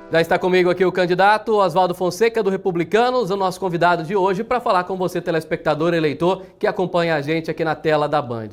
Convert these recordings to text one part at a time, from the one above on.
Já está comigo aqui o candidato Oswaldo Fonseca, do Republicanos, o nosso convidado de hoje, para falar com você, telespectador e eleitor, que acompanha a gente aqui na tela da Band.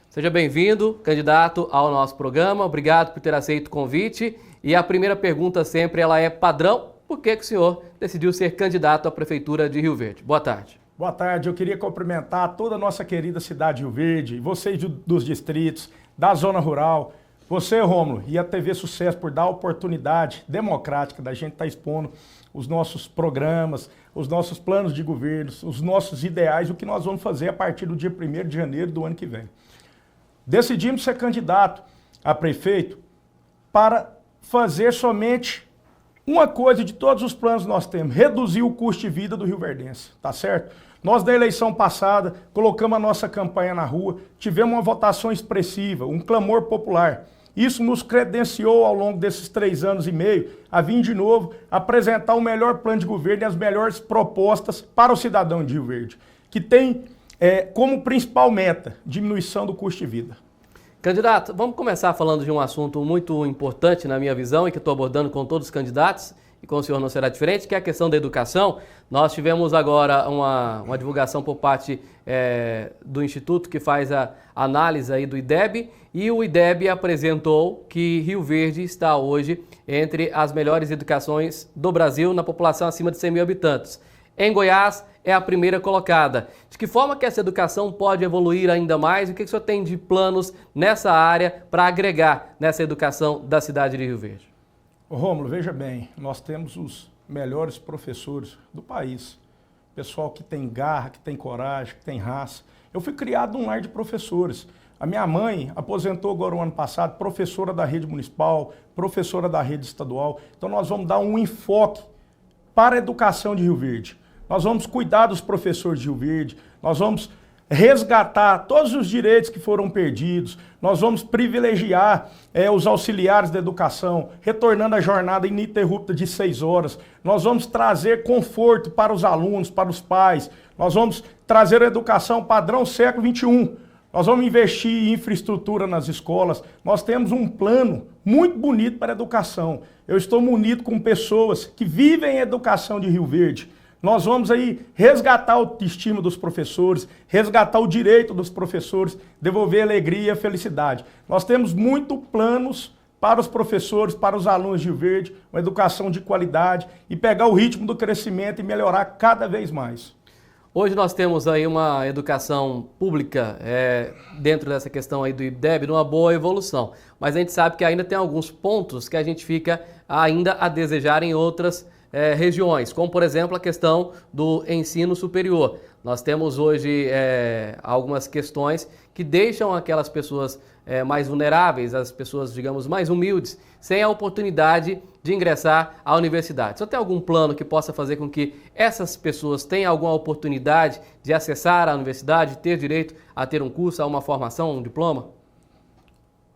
Seja bem-vindo, candidato, ao nosso programa. Obrigado por ter aceito o convite. E a primeira pergunta sempre ela é padrão. Por que o senhor decidiu ser candidato à Prefeitura de Rio Verde? Boa tarde. Boa tarde. Eu queria cumprimentar toda a nossa querida cidade de Rio Verde, vocês dos distritos, da zona rural, você, Rômulo, e a TV Sucesso por dar a oportunidade democrática da gente estar expondo os nossos programas, os nossos planos de governo, os nossos ideais, o que nós vamos fazer a partir do dia 1º de janeiro do ano que vem. Decidimos ser candidato a prefeito para fazer somente uma coisa de todos os planos que nós temos: reduzir o custo de vida do rioverdense, tá certo? Nós, na eleição passada, colocamos a nossa campanha na rua, tivemos uma votação expressiva, um clamor popular. Isso nos credenciou ao longo desses 3 anos e meio a vir de novo apresentar o melhor plano de governo e as melhores propostas para o cidadão de Rio Verde, que tem como principal meta diminuição do custo de vida. Candidato, vamos começar falando de um assunto muito importante na minha visão e que estou abordando com todos os candidatos, e com o senhor não será diferente, que é a questão da educação. Nós tivemos agora uma divulgação por parte do Instituto que faz a análise aí do IDEB, e o IDEB apresentou que Rio Verde está hoje entre as melhores educações do Brasil na população acima de 100 mil habitantes. Em Goiás é a primeira colocada. De que forma que essa educação pode evoluir ainda mais? O que o senhor tem de planos nessa área para agregar nessa educação da cidade de Rio Verde? Rômulo, veja bem, nós temos os melhores professores do país. Pessoal que tem garra, que tem coragem, que tem raça. Eu fui criado num lar de professores. A minha mãe aposentou agora o ano passado, professora da rede municipal, professora da rede estadual. Então nós vamos dar um enfoque para a educação de Rio Verde. Nós vamos cuidar dos professores de Rio Verde, nós vamos resgatar todos os direitos que foram perdidos, nós vamos privilegiar os auxiliares da educação, retornando a jornada ininterrupta de 6 horas, nós vamos trazer conforto para os alunos, para os pais, nós vamos trazer a educação padrão século XXI, nós vamos investir em infraestrutura nas escolas, nós temos um plano muito bonito para a educação. Eu estou munido com pessoas que vivem a educação de Rio Verde. Nós vamos aí resgatar a autoestima dos professores, resgatar o direito dos professores, devolver alegria e felicidade. Nós temos muitos planos para os professores, para os alunos de Rio Verde, uma educação de qualidade e pegar o ritmo do crescimento e melhorar cada vez mais. Hoje nós temos aí uma educação pública dentro dessa questão aí do IDEB, numa boa evolução. Mas a gente sabe que ainda tem alguns pontos que a gente fica ainda a desejar em outras regiões, como por exemplo a questão do ensino superior. Nós temos hoje algumas questões que deixam aquelas pessoas mais vulneráveis, as pessoas, digamos, mais humildes, sem a oportunidade de ingressar à universidade. Só tem algum plano que possa fazer com que essas pessoas tenham alguma oportunidade de acessar a universidade, ter direito a ter um curso, a uma formação, um diploma?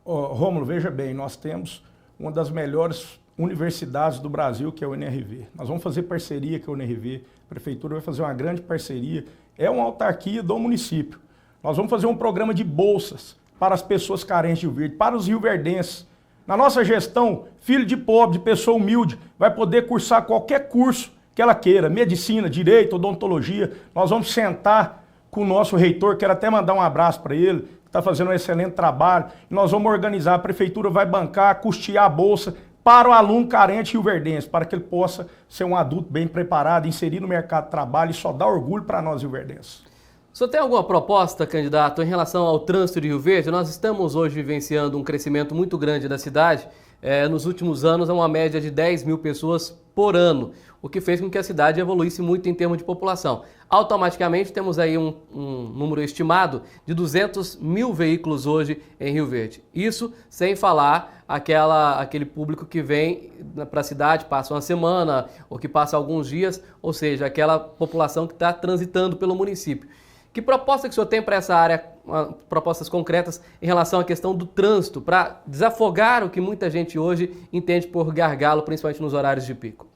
Rômulo, veja bem, nós temos uma das melhores universidades do Brasil, que é o UNRV. Nós vamos fazer parceria com a UNRV, a Prefeitura vai fazer uma grande parceria, é uma autarquia do município. Nós vamos fazer um programa de bolsas para as pessoas carentes de Rio Verde, para os rioverdenses. Na nossa gestão, filho de pobre, de pessoa humilde, vai poder cursar qualquer curso que ela queira, medicina, direito, odontologia. Nós vamos sentar com o nosso reitor, quero até mandar um abraço para ele, que está fazendo um excelente trabalho, e nós vamos organizar, a Prefeitura vai bancar, custear a bolsa para o aluno carente rioverdense, para que ele possa ser um adulto bem preparado, inserir no mercado de trabalho e só dar orgulho para nós rioverdenses. O senhor tem alguma proposta, candidato, em relação ao trânsito de Rio Verde? Nós estamos hoje vivenciando um crescimento muito grande da cidade. Nos últimos anos, é uma média de 10 mil pessoas por ano, o que fez com que a cidade evoluísse muito em termos de população. Automaticamente, temos aí um número estimado de 200 mil veículos hoje em Rio Verde. Isso sem falar aquele público que vem para a cidade, passa uma semana ou que passa alguns dias, ou seja, aquela população que está transitando pelo município. Que proposta que o senhor tem para essa área, propostas concretas em relação à questão do trânsito, para desafogar o que muita gente hoje entende por gargalo, principalmente nos horários de pico?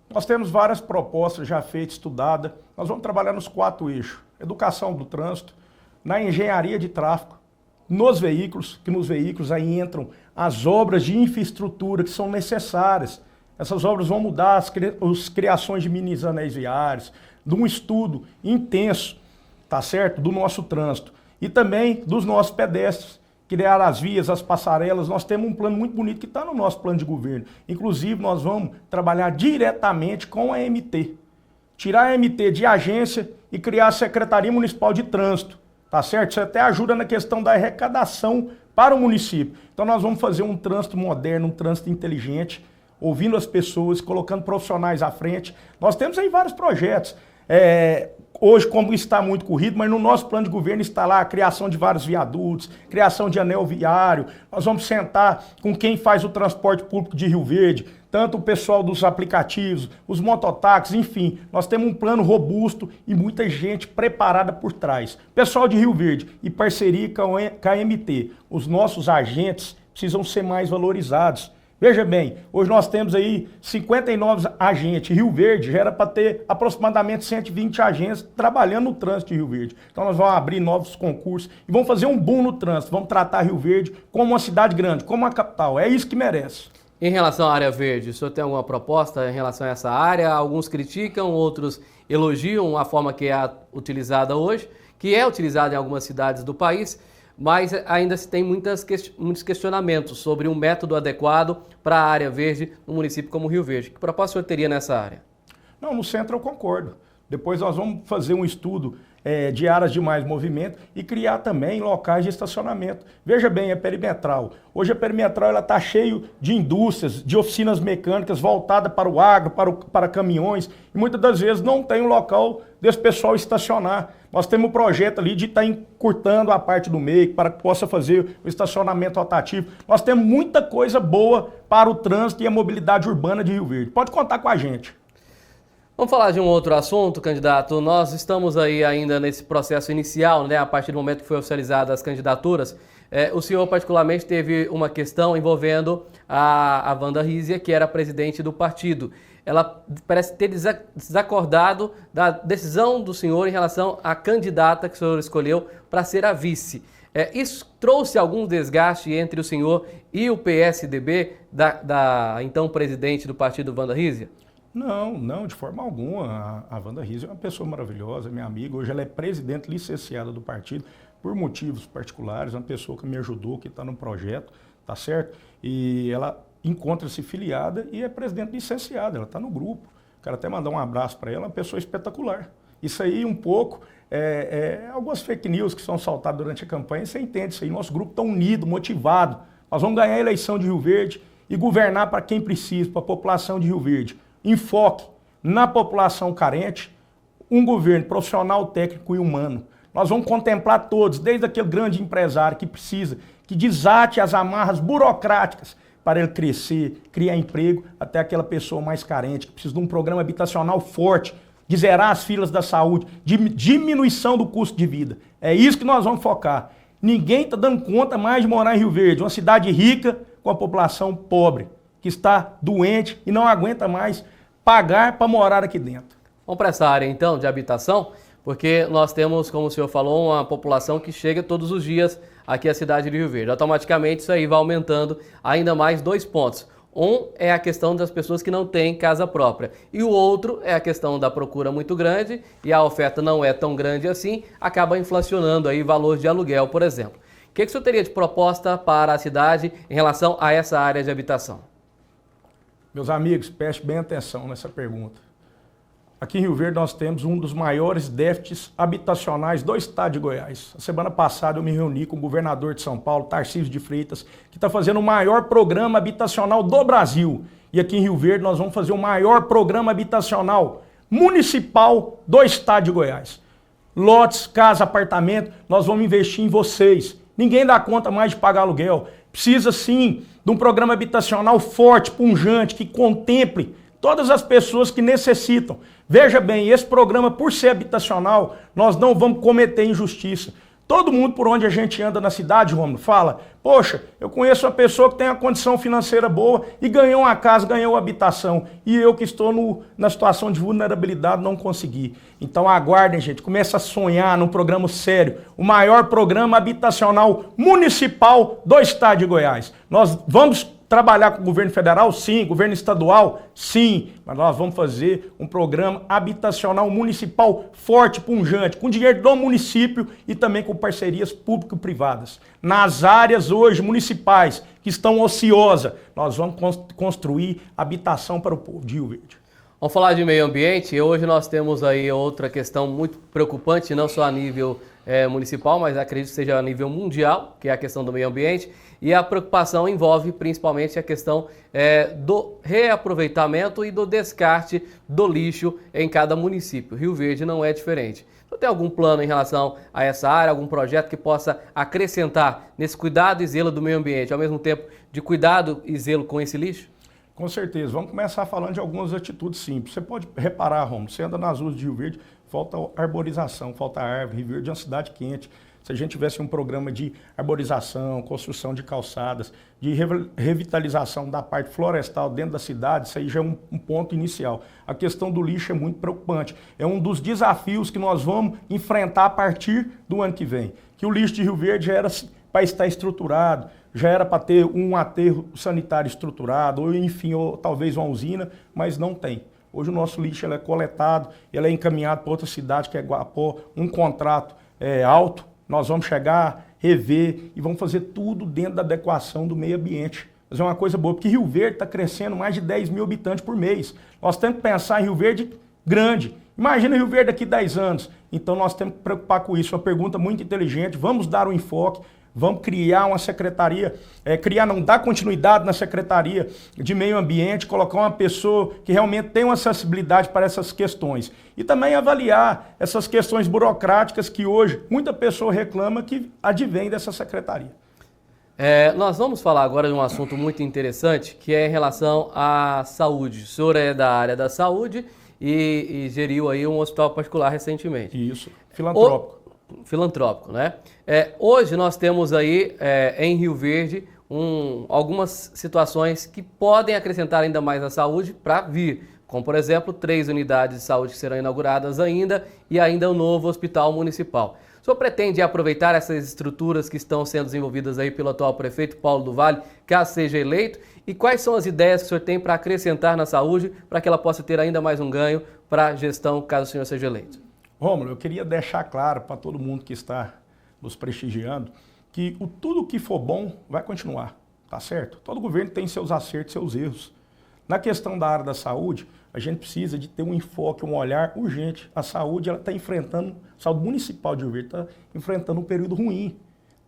Nós temos várias propostas já feitas, estudadas. Nós vamos trabalhar nos 4 eixos. Educação do trânsito, na engenharia de tráfego, nos veículos, que nos veículos aí entram as obras de infraestrutura que são necessárias Essas obras vão mudar as criações de mini anéis viários, de um estudo intenso, tá certo? Do nosso trânsito e também dos nossos pedestres. Criar as vias, as passarelas, nós temos um plano muito bonito que está no nosso plano de governo. Inclusive, nós vamos trabalhar diretamente com a MT. Tirar a MT de agência e criar a Secretaria Municipal de Trânsito, tá certo? Isso até ajuda na questão da arrecadação para o município. Então nós vamos fazer um trânsito moderno, um trânsito inteligente, ouvindo as pessoas, colocando profissionais à frente. Nós temos aí vários projetos. Hoje, como está muito corrido, mas no nosso plano de governo está lá a criação de vários viadutos, criação de anel viário. Nós vamos sentar com quem faz o transporte público de Rio Verde, tanto o pessoal dos aplicativos, os mototáxis, enfim. Nós temos um plano robusto e muita gente preparada por trás. Pessoal de Rio Verde e parceria com a MT. Os nossos agentes precisam ser mais valorizados. Veja bem, hoje nós temos aí 59 agentes. Rio Verde já era para ter aproximadamente 120 agentes trabalhando no trânsito de Rio Verde. Então nós vamos abrir novos concursos e vamos fazer um boom no trânsito. Vamos tratar Rio Verde como uma cidade grande, como uma capital. É isso que merece. Em relação à área verde, o senhor tem alguma proposta em relação a essa área? Alguns criticam, outros elogiam a forma que é utilizada hoje, que é utilizada em algumas cidades do país, mas ainda se tem muitos questionamentos sobre um método adequado para a área verde no município como Rio Verde. Que proposta o senhor teria nessa área? Não, no centro eu concordo. Depois nós vamos fazer um estudo de áreas de mais movimento e criar também locais de estacionamento. Veja bem, a perimetral. Hoje a perimetral está cheio de indústrias, de oficinas mecânicas voltadas para o agro, para caminhões, e muitas das vezes não tem um local desse pessoal estacionar. Nós temos um projeto ali de estar encurtando a parte do meio para que possa fazer o estacionamento rotativo. Nós temos muita coisa boa para o trânsito e a mobilidade urbana de Rio Verde. Pode contar com a gente. Vamos falar de um outro assunto, candidato. Nós estamos aí ainda nesse processo inicial, né? A partir do momento que foi oficializadas as candidaturas. O senhor particularmente teve uma questão envolvendo a Wanda Rizia, que era presidente do partido. Ela parece ter desacordado da decisão do senhor em relação à candidata que o senhor escolheu para ser a vice. Isso trouxe algum desgaste entre o senhor e o PSDB da então presidente do partido, Wanda Rizia? Não, de forma alguma. A Wanda Rizia é uma pessoa maravilhosa, minha amiga. Hoje ela é presidente licenciada do partido por motivos particulares, uma pessoa que me ajudou, que está no projeto, tá certo? E ela encontra-se filiada e é presidente licenciada, ela está no grupo. Quero até mandar um abraço para ela, uma pessoa espetacular. Isso aí um pouco, algumas fake news que são saltadas durante a campanha, você entende isso aí. Nosso grupo está unido, motivado. Nós vamos ganhar a eleição de Rio Verde e governar para quem precisa, para a população de Rio Verde. Enfoque na população carente, um governo profissional, técnico e humano. Nós vamos contemplar todos, desde aquele grande empresário que precisa, que desate as amarras burocráticas para ele crescer, criar emprego, até aquela pessoa mais carente, que precisa de um programa habitacional forte, de zerar as filas da saúde, de diminuição do custo de vida. É isso que nós vamos focar. Ninguém está dando conta mais de morar em Rio Verde, uma cidade rica com a população pobre, que está doente e não aguenta mais pagar para morar aqui dentro. Vamos para essa área então de habitação, porque nós temos, como o senhor falou, uma população que chega todos os dias aqui à cidade de Rio Verde. Automaticamente isso aí vai aumentando ainda mais 2 pontos. Um é a questão das pessoas que não têm casa própria e o outro é a questão da procura muito grande e a oferta não é tão grande assim, acaba inflacionando aí valores de aluguel, por exemplo. O que o senhor teria de proposta para a cidade em relação a essa área de habitação? Meus amigos, preste bem atenção nessa pergunta. Aqui em Rio Verde nós temos um dos maiores déficits habitacionais do estado de Goiás. A semana passada eu me reuni com o governador de São Paulo, Tarcísio de Freitas, que está fazendo o maior programa habitacional do Brasil. E aqui em Rio Verde nós vamos fazer o maior programa habitacional municipal do estado de Goiás. Lotes, casa, apartamento, nós vamos investir em vocês. Ninguém dá conta mais de pagar aluguel. Precisa sim de um programa habitacional forte, pujante, que contemple todas as pessoas que necessitam. Veja bem, esse programa, por ser habitacional, nós não vamos cometer injustiça. Todo mundo por onde a gente anda na cidade, Rômulo, fala, poxa, eu conheço uma pessoa que tem uma condição financeira boa e ganhou uma casa, ganhou habitação. E eu que estou na situação de vulnerabilidade não consegui. Então aguardem, gente, comece a sonhar num programa sério, o maior programa habitacional municipal do estado de Goiás. Nós vamos trabalhar com o governo federal? Sim. Governo estadual? Sim. Mas nós vamos fazer um programa habitacional municipal forte, pujante, com dinheiro do município e também com parcerias público-privadas. Nas áreas hoje municipais que estão ociosas, nós vamos construir habitação para o povo de Rio Verde. Vamos falar de meio ambiente. Hoje nós temos aí outra questão muito preocupante, não só a nível municipal, mas acredito que seja a nível mundial, que é a questão do meio ambiente. E a preocupação envolve principalmente a questão do reaproveitamento e do descarte do lixo em cada município. Rio Verde não é diferente. Você tem algum plano em relação a essa área, algum projeto que possa acrescentar nesse cuidado e zelo do meio ambiente, ao mesmo tempo de cuidado e zelo com esse lixo? Com certeza. Vamos começar falando de algumas atitudes simples. Você pode reparar, Romulo, você anda nas ruas de Rio Verde, falta arborização, falta árvore. Rio Verde é uma cidade quente. Se a gente tivesse um programa de arborização, construção de calçadas, de revitalização da parte florestal dentro da cidade, isso aí já é um ponto inicial. A questão do lixo é muito preocupante. É um dos desafios que nós vamos enfrentar a partir do ano que vem. Que o lixo de Rio Verde já era para estar estruturado, já era para ter um aterro sanitário estruturado, ou enfim, ou talvez uma usina, mas não tem. Hoje o nosso lixo ele é coletado, ele é encaminhado para outra cidade, que é Guapó, um contrato alto. Nós vamos chegar, rever e vamos fazer tudo dentro da adequação do meio ambiente. Mas é uma coisa boa, porque Rio Verde está crescendo mais de 10 mil habitantes por mês. Nós temos que pensar em Rio Verde grande. Imagina Rio Verde daqui a 10 anos. Então nós temos que preocupar com isso. Uma pergunta muito inteligente, vamos dar um enfoque. Vamos criar uma secretaria, dar continuidade na Secretaria de Meio Ambiente, colocar uma pessoa que realmente tem uma acessibilidade para essas questões. E também avaliar essas questões burocráticas que hoje muita pessoa reclama que advém dessa secretaria. Nós vamos falar agora de um assunto muito interessante, que é em relação à saúde. O senhor é da área da saúde e geriu aí um hospital particular recentemente. Isso, filantrópico. Filantrópico, né? Hoje nós temos aí em Rio Verde algumas situações que podem acrescentar ainda mais na saúde para vir, como por exemplo 3 unidades de saúde que serão inauguradas ainda e ainda o novo hospital municipal. O senhor pretende aproveitar essas estruturas que estão sendo desenvolvidas aí pelo atual prefeito Paulo do Vale, caso seja eleito, e quais são as ideias que o senhor tem para acrescentar na saúde para que ela possa ter ainda mais um ganho para a gestão caso o senhor seja eleito? Rômulo, eu queria deixar claro para todo mundo que está nos prestigiando que tudo que for bom vai continuar, tá certo? Todo governo tem seus acertos, seus erros. Na questão da área da saúde, a gente precisa de ter um enfoque, um olhar urgente. A saúde, ela está enfrentando, a saúde municipal de Rio Verde está enfrentando um período ruim,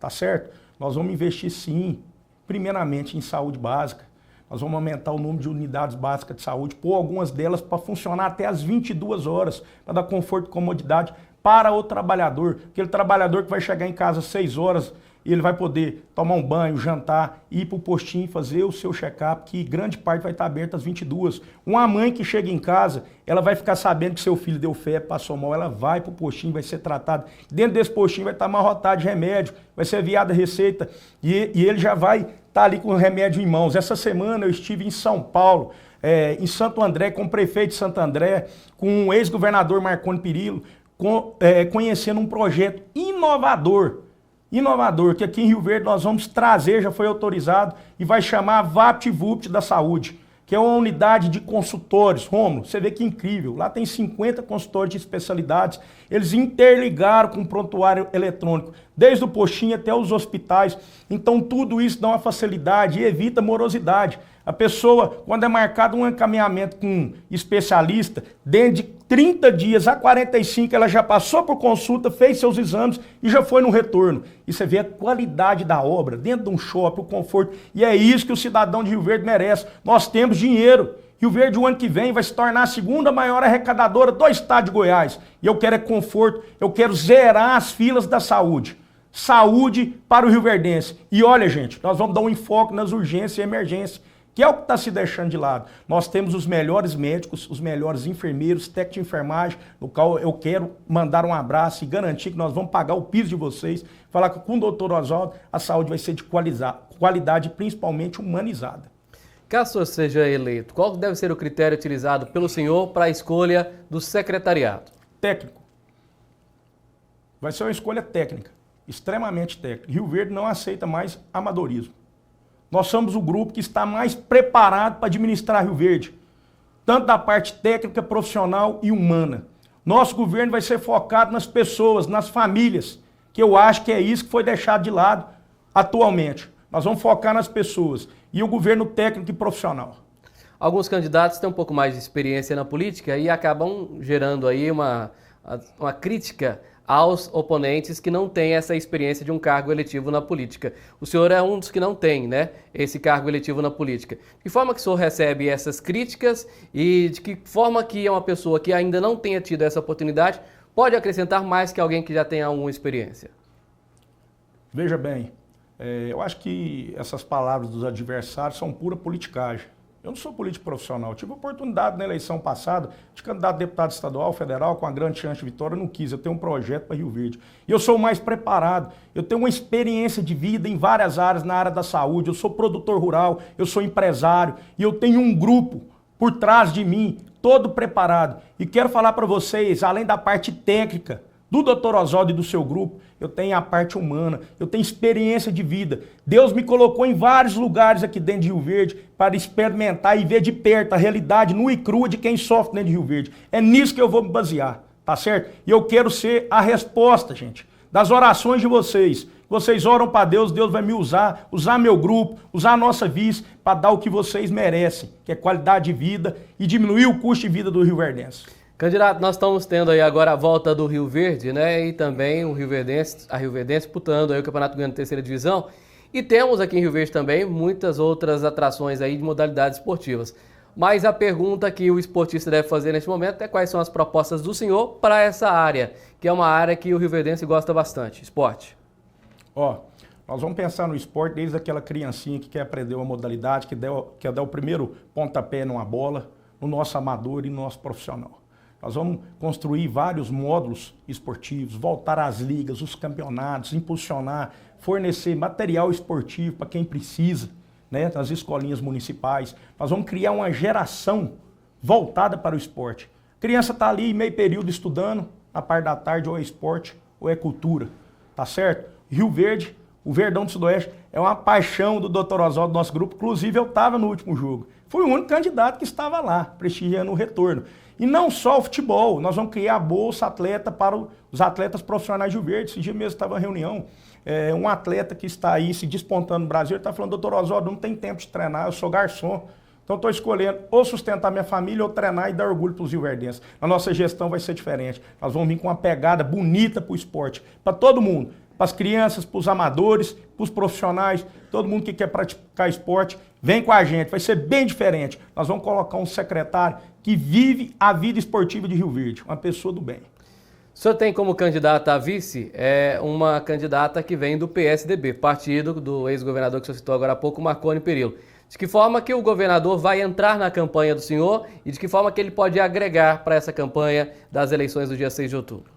tá certo? Nós vamos investir sim, primeiramente em saúde básica. Nós vamos aumentar o número de unidades básicas de saúde, pôr algumas delas para funcionar até as 22 horas, para dar conforto e comodidade para o trabalhador. Aquele trabalhador que vai chegar em casa às 6 horas, ele vai poder tomar um banho, jantar, ir para o postinho, fazer o seu check-up, que grande parte vai estar aberta às 22. Uma mãe que chega em casa, ela vai ficar sabendo que seu filho deu febre, passou mal, ela vai para o postinho, vai ser tratada. Dentro desse postinho vai estar amarrotado de remédio, vai ser enviada a receita e ele já vai estar ali com o remédio em mãos. Essa semana eu estive em São Paulo, em Santo André, com o prefeito de Santo André, com o ex-governador Marconi Perillo, conhecendo um projeto inovador, que aqui em Rio Verde nós vamos trazer, já foi autorizado, e vai chamar VaptVupt da Saúde, que é uma unidade de consultores. Rômulo, você vê que incrível, lá tem 50 consultores de especialidades, eles interligaram com o prontuário eletrônico, desde o postinho até os hospitais, então tudo isso dá uma facilidade e evita morosidade. A pessoa, quando é marcado um encaminhamento com um especialista, dentro de 30 dias a 45, ela já passou por consulta, fez seus exames e já foi no retorno. E você vê a qualidade da obra, dentro de um shopping, o conforto. E é isso que o cidadão de Rio Verde merece. Nós temos dinheiro. Rio Verde, o ano que vem, vai se tornar a segunda maior arrecadadora do estado de Goiás. E eu quero conforto, eu quero zerar as filas da saúde. Saúde para o rioverdense. E olha, gente, nós vamos dar um enfoque nas urgências e emergências, que é o que está se deixando de lado. Nós temos os melhores médicos, os melhores enfermeiros, técnicos de enfermagem, no qual eu quero mandar um abraço e garantir que nós vamos pagar o piso de vocês, falar que com o doutor Oswaldo a saúde vai ser de qualidade, principalmente humanizada. Caso o senhor seja eleito, qual deve ser o critério utilizado pelo senhor para a escolha do secretariado? Técnico. Vai ser uma escolha técnica, extremamente técnica. Rio Verde não aceita mais amadorismo. Nós somos o grupo que está mais preparado para administrar Rio Verde, tanto da parte técnica, profissional e humana. Nosso governo vai ser focado nas pessoas, nas famílias, que eu acho que é isso que foi deixado de lado atualmente. Nós vamos focar nas pessoas e o governo técnico e profissional. Alguns candidatos têm um pouco mais de experiência na política e acabam gerando aí uma crítica aos oponentes que não têm essa experiência de um cargo eletivo na política. O senhor é um dos que não tem, né, esse cargo eletivo na política. De que forma que o senhor recebe essas críticas e de que forma que uma pessoa que ainda não tenha tido essa oportunidade pode acrescentar mais que alguém que já tenha alguma experiência? Veja bem, eu acho que essas palavras dos adversários são pura politicagem. Eu não sou político profissional. Eu tive oportunidade na eleição passada de candidato a deputado estadual, federal, com a grande chance de vitória. Eu não quis. Eu tenho um projeto para Rio Verde. E eu sou o mais preparado. Eu tenho uma experiência de vida em várias áreas, na área da saúde. Eu sou produtor rural, eu sou empresário. E eu tenho um grupo por trás de mim, todo preparado. E quero falar para vocês, além da parte técnica, do Dr. Oswaldo e do seu grupo, eu tenho a parte humana, eu tenho experiência de vida. Deus me colocou em vários lugares aqui dentro de Rio Verde para experimentar e ver de perto a realidade nua e crua de quem sofre dentro de Rio Verde. É nisso que eu vou me basear, tá certo? E eu quero ser a resposta, gente, das orações de vocês. Vocês oram para Deus, Deus vai me usar meu grupo, usar a nossa vice para dar o que vocês merecem, que é qualidade de vida e diminuir o custo de vida do rioverdense. Candidato, nós estamos tendo aí agora a volta do Rio Verde, né? E também a Rio Verdense disputando aí o Campeonato Goiano de Terceira Divisão. E temos aqui em Rio Verde também muitas outras atrações aí de modalidades esportivas. Mas a pergunta que o esportista deve fazer neste momento é quais são as propostas do senhor para essa área, que é uma área que o Rio Verdense gosta bastante, esporte. Nós vamos pensar no esporte desde aquela criancinha que quer aprender uma modalidade, quer dar o primeiro pontapé numa bola, no nosso amador e no nosso profissional. Nós vamos construir vários módulos esportivos, voltar às ligas, os campeonatos, impulsionar, fornecer material esportivo para quem precisa, né, nas escolinhas municipais. Nós vamos criar uma geração voltada para o esporte. A criança está ali meio período estudando, na parte da tarde ou é esporte ou é cultura, tá certo? Rio Verde, o Verdão do Sudoeste, é uma paixão do Dr. Oswaldo do nosso grupo. Inclusive, eu estava no último jogo. Fui o único candidato que estava lá, prestigiando o retorno. E não só o futebol, nós vamos criar a Bolsa Atleta para os atletas profissionais de Rio Verde. Esse dia mesmo estava em reunião, um atleta que está aí se despontando no Brasil, ele está falando, doutor Oswaldo, não tem tempo de treinar, eu sou garçom. Então estou escolhendo ou sustentar minha família ou treinar e dar orgulho para os rioverdenses. A nossa gestão vai ser diferente. Nós vamos vir com uma pegada bonita para o esporte, para todo mundo. Para as crianças, para os amadores, para os profissionais, todo mundo que quer praticar esporte, vem com a gente, vai ser bem diferente. Nós vamos colocar um secretário que vive a vida esportiva de Rio Verde, uma pessoa do bem. O senhor tem como candidata a vice uma candidata que vem do PSDB, partido do ex-governador que o senhor citou agora há pouco, Marconi Perillo. De que forma que o governador vai entrar na campanha do senhor e de que forma que ele pode agregar para essa campanha das eleições do dia 6 de outubro?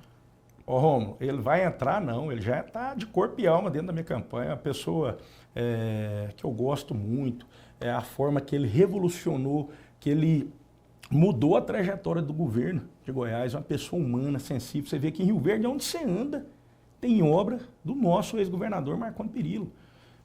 Romulo, ele vai entrar não, ele já está de corpo e alma dentro da minha campanha, é uma pessoa que eu gosto muito, é a forma que ele revolucionou, que ele mudou a trajetória do governo de Goiás, uma pessoa humana, sensível. Você vê que em Rio Verde, onde você anda, tem obra do nosso ex-governador Marconi Perillo,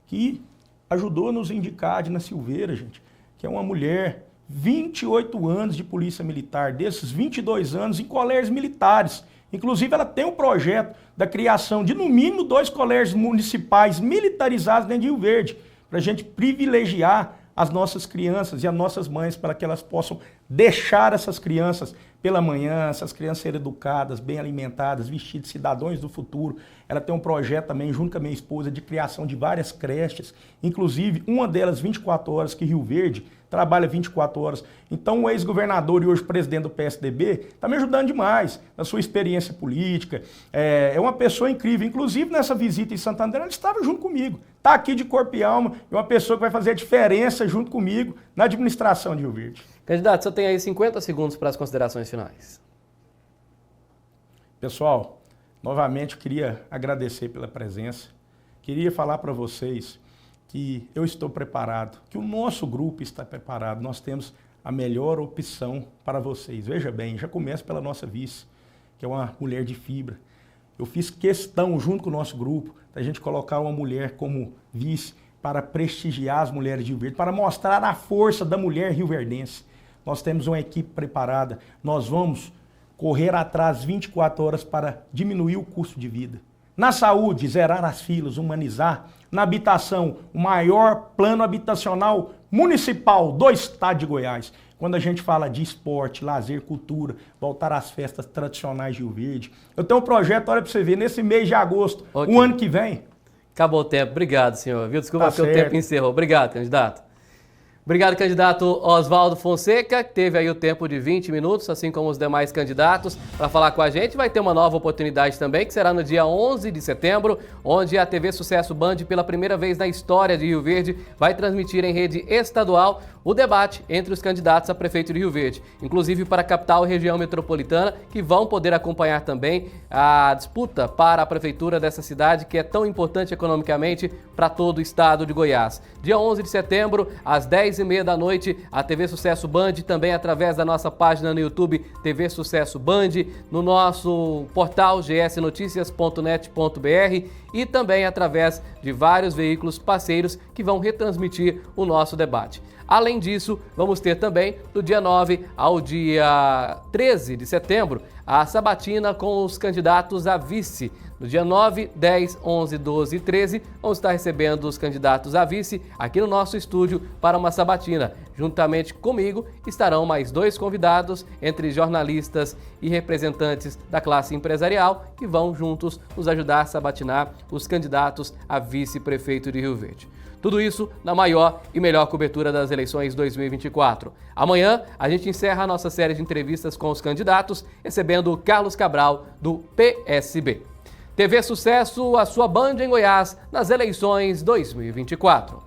que ajudou a nos indicar a Dina Silveira, gente, que é uma mulher, 28 anos de polícia militar, desses 22 anos em colégios militares. Inclusive, ela tem um projeto da criação de, no mínimo, 2 colégios municipais militarizados dentro de Rio Verde, para a gente privilegiar as nossas crianças e as nossas mães, para que elas possam deixar essas crianças pela manhã, essas crianças serem educadas, bem alimentadas, vestidas, cidadãos do futuro. Ela tem um projeto também, junto com a minha esposa, de criação de várias creches, inclusive uma delas 24 horas, que Rio Verde trabalha 24 horas. Então o ex-governador e hoje presidente do PSDB está me ajudando demais na sua experiência política. É uma pessoa incrível. Inclusive nessa visita em Santo André, ele estava junto comigo. Está aqui de corpo e alma. É uma pessoa que vai fazer a diferença junto comigo na administração de Rio Verde. Candidato, você tem aí 50 segundos para as considerações finais. Pessoal, novamente eu queria agradecer pela presença. Queria falar para vocês que eu estou preparado, que o nosso grupo está preparado. Nós temos a melhor opção para vocês. Veja bem, já começa pela nossa vice, que é uma mulher de fibra. Eu fiz questão, junto com o nosso grupo, da gente colocar uma mulher como vice, para prestigiar as mulheres de Rio Verde, para mostrar a força da mulher rioverdense. Nós temos uma equipe preparada, nós vamos correr atrás 24 horas para diminuir o custo de vida. Na saúde, zerar as filas, humanizar. Na habitação, o maior plano habitacional municipal do estado de Goiás. Quando a gente fala de esporte, lazer, cultura, voltar às festas tradicionais de Rio Verde. Eu tenho um projeto, olha para você ver, nesse mês de agosto, o ano que vem. Acabou o tempo. Obrigado, senhor. Viu? Desculpa porque o tempo encerrou. Obrigado, candidato. Obrigado, candidato Oswaldo Fonseca, que teve aí o tempo de 20 minutos, assim como os demais candidatos, para falar com a gente. Vai ter uma nova oportunidade também, que será no dia 11 de setembro, onde a TV Sucesso Band, pela primeira vez na história de Rio Verde, vai transmitir em rede estadual o debate entre os candidatos a prefeito de Rio Verde, inclusive para a capital e região metropolitana, que vão poder acompanhar também a disputa para a prefeitura dessa cidade, que é tão importante economicamente para todo o estado de Goiás. Dia 11 de setembro, às 10h30 da noite, a TV Sucesso Band, também através da nossa página no YouTube TV Sucesso Band, no nosso portal gsnoticias.net.br e também através de vários veículos parceiros que vão retransmitir o nosso debate. Além disso, vamos ter também, do dia 9 ao dia 13 de setembro, a sabatina com os candidatos a vice. No dia 9, 10, 11, 12 e 13, vamos estar recebendo os candidatos a vice aqui no nosso estúdio para uma sabatina. Juntamente comigo estarão mais 2 convidados, entre jornalistas e representantes da classe empresarial, que vão juntos nos ajudar a sabatinar os candidatos a vice-prefeito de Rio Verde. Tudo isso na maior e melhor cobertura das eleições 2024. Amanhã, a gente encerra a nossa série de entrevistas com os candidatos, recebendo o Carlos Cabral, do PSB. TV Sucesso, a sua Band em Goiás, nas eleições 2024.